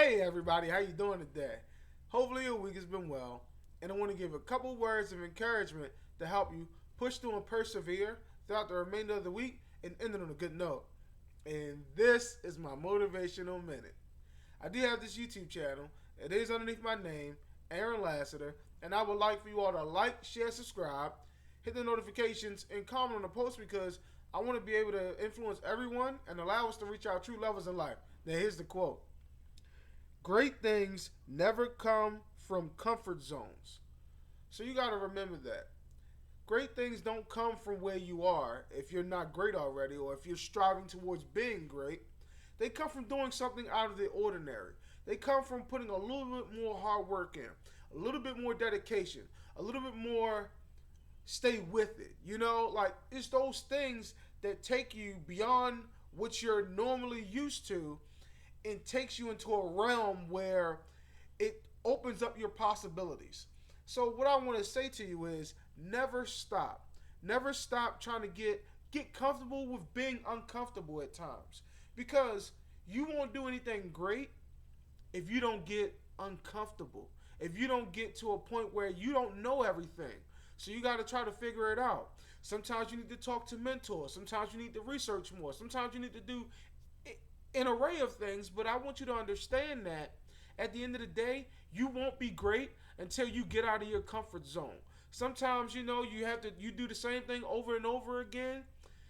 Hey everybody, how you doing today? Hopefully your week has been well, and I want to give a couple words of encouragement to help you push through and persevere throughout the remainder of the week and end it on a good note. And this is my Motivational Minute. I do have this YouTube channel. It is underneath my name, Aaron Lassiter, and I would like for you all to like, share, subscribe, hit the notifications, and comment on the post because I want to be able to influence everyone and allow us to reach our true levels in life. Now here's the quote. Great things never come from comfort zones. So you got to remember that. Great things don't come from where you are if you're not great already or if you're striving towards being great. They come from doing something out of the ordinary. They come from putting a little bit more hard work in, a little bit more dedication, a little bit more stay with it. Like it's those things that take you beyond what you're normally used to and takes you into a realm where it opens up your possibilities. So what I want to say to you is never stop. Never stop trying to get comfortable with being uncomfortable at times. Because you won't do anything great if you don't get uncomfortable. If you don't get to a point where you don't know everything. So you got to try to figure it out. Sometimes you need to talk to mentors. Sometimes you need to research more. Sometimes you need to do an array of things, but I want you to understand that at the end of the day, you won't be great until you get out of your comfort zone. Sometimes, you do the same thing over and over again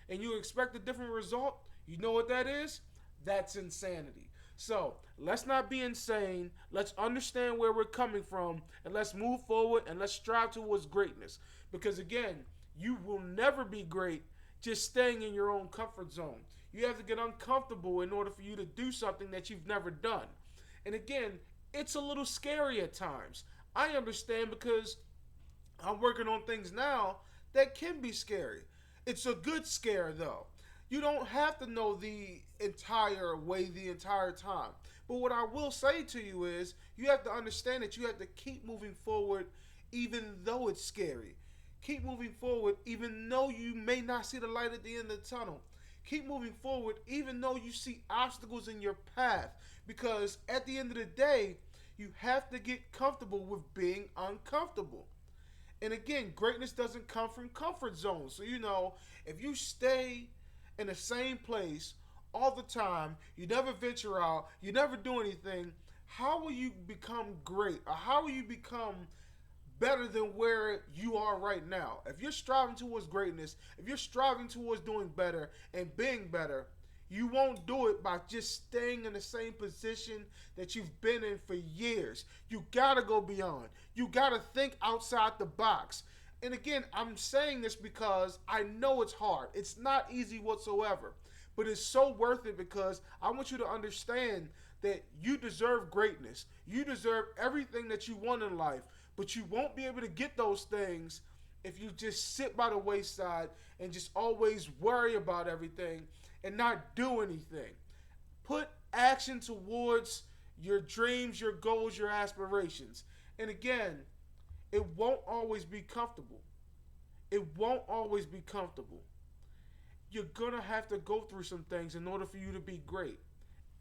and you expect a different result. You know what that is? That's insanity. So let's not be insane. Let's understand where we're coming from and let's move forward and let's strive towards greatness. Because again, you will never be great just staying in your own comfort zone. You have to get uncomfortable in order for you to do something that you've never done. And again, it's a little scary at times. I understand because I'm working on things now that can be scary. It's a good scare though. You don't have to know the entire way the entire time. But what I will say to you is you have to understand that you have to keep moving forward even though it's scary. Keep moving forward even though you may not see the light at the end of the tunnel. Keep moving forward even though you see obstacles in your path. Because at the end of the day, you have to get comfortable with being uncomfortable. And again, greatness doesn't come from comfort zones. So, if you stay in the same place all the time, you never venture out, you never do anything, how will you become great? Or how will you become better than where you are right now? If you're striving towards greatness, if you're striving towards doing better and being better, you won't do it by just staying in the same position that you've been in for years. You gotta go beyond. You gotta think outside the box. And again, I'm saying this because I know it's hard. It's not easy whatsoever. But it's so worth it because I want you to understand that you deserve greatness. You deserve everything that you want in life. But you won't be able to get those things if you just sit by the wayside and just always worry about everything and not do anything. Put action towards your dreams, your goals, your aspirations. And again, it won't always be comfortable. It won't always be comfortable. You're going to have to go through some things in order for you to be great.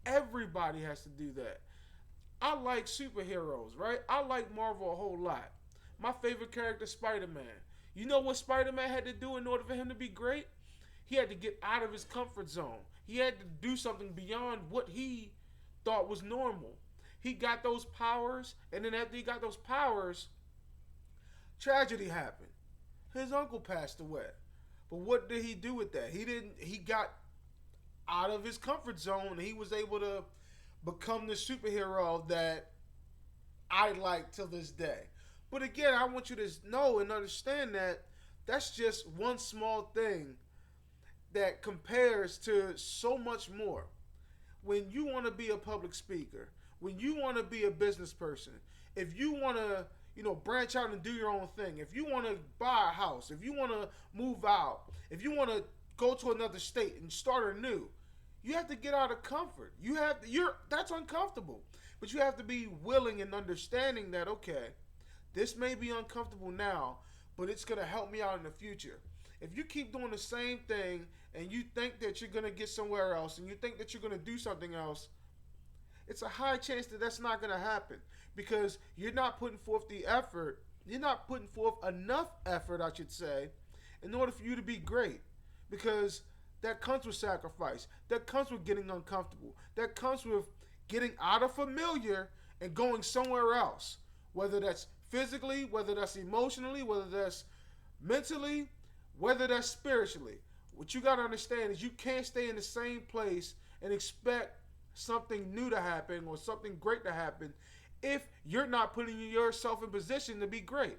Everybody has to do that. I like superheroes, right? I like Marvel a whole lot. My favorite character is Spider-Man. You know what Spider-Man had to do in order for him to be great? He had to get out of his comfort zone. He had to do something beyond what he thought was normal. He got those powers, and then after he got those powers, tragedy happened. His uncle passed away. But what did he do with that? He got out of his comfort zone and he was able to become the superhero that I like till this day. But again, I want you to know and understand that that's just one small thing that compares to so much more. When you want to be a public speaker, when you want to be a business person, if you want to, branch out and do your own thing, if you want to buy a house, if you want to move out, if you want to go to another state and start anew, you have to get out of comfort. That's uncomfortable. But you have to be willing and understanding that, okay, this may be uncomfortable now, but it's going to help me out in the future. If you keep doing the same thing and you think that you're going to get somewhere else and you think that you're going to do something else, it's a high chance that that's not going to happen because you're not putting forth the effort. You're not putting forth enough effort, I should say, in order for you to be great. Because that comes with sacrifice. That comes with getting uncomfortable. That comes with getting out of familiar and going somewhere else. Whether that's physically, whether that's emotionally, whether that's mentally, whether that's spiritually. What you got to understand is you can't stay in the same place and expect something new to happen or something great to happen if you're not putting yourself in position to be great.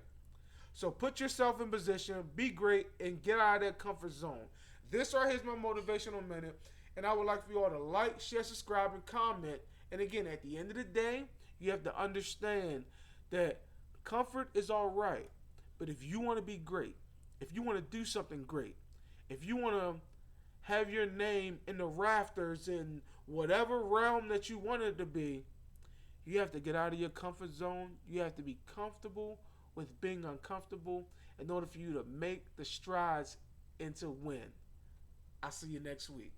So put yourself in position, be great, and get out of that comfort zone. This right here is my motivational minute, and I would like for you all to like, share, subscribe, and comment. And again, at the end of the day, you have to understand that comfort is all right, but if you want to be great, if you want to do something great, if you want to have your name in the rafters in whatever realm that you want it to be, you have to get out of your comfort zone. You have to be comfortable with being uncomfortable in order for you to make the strides into win. I'll see you next week.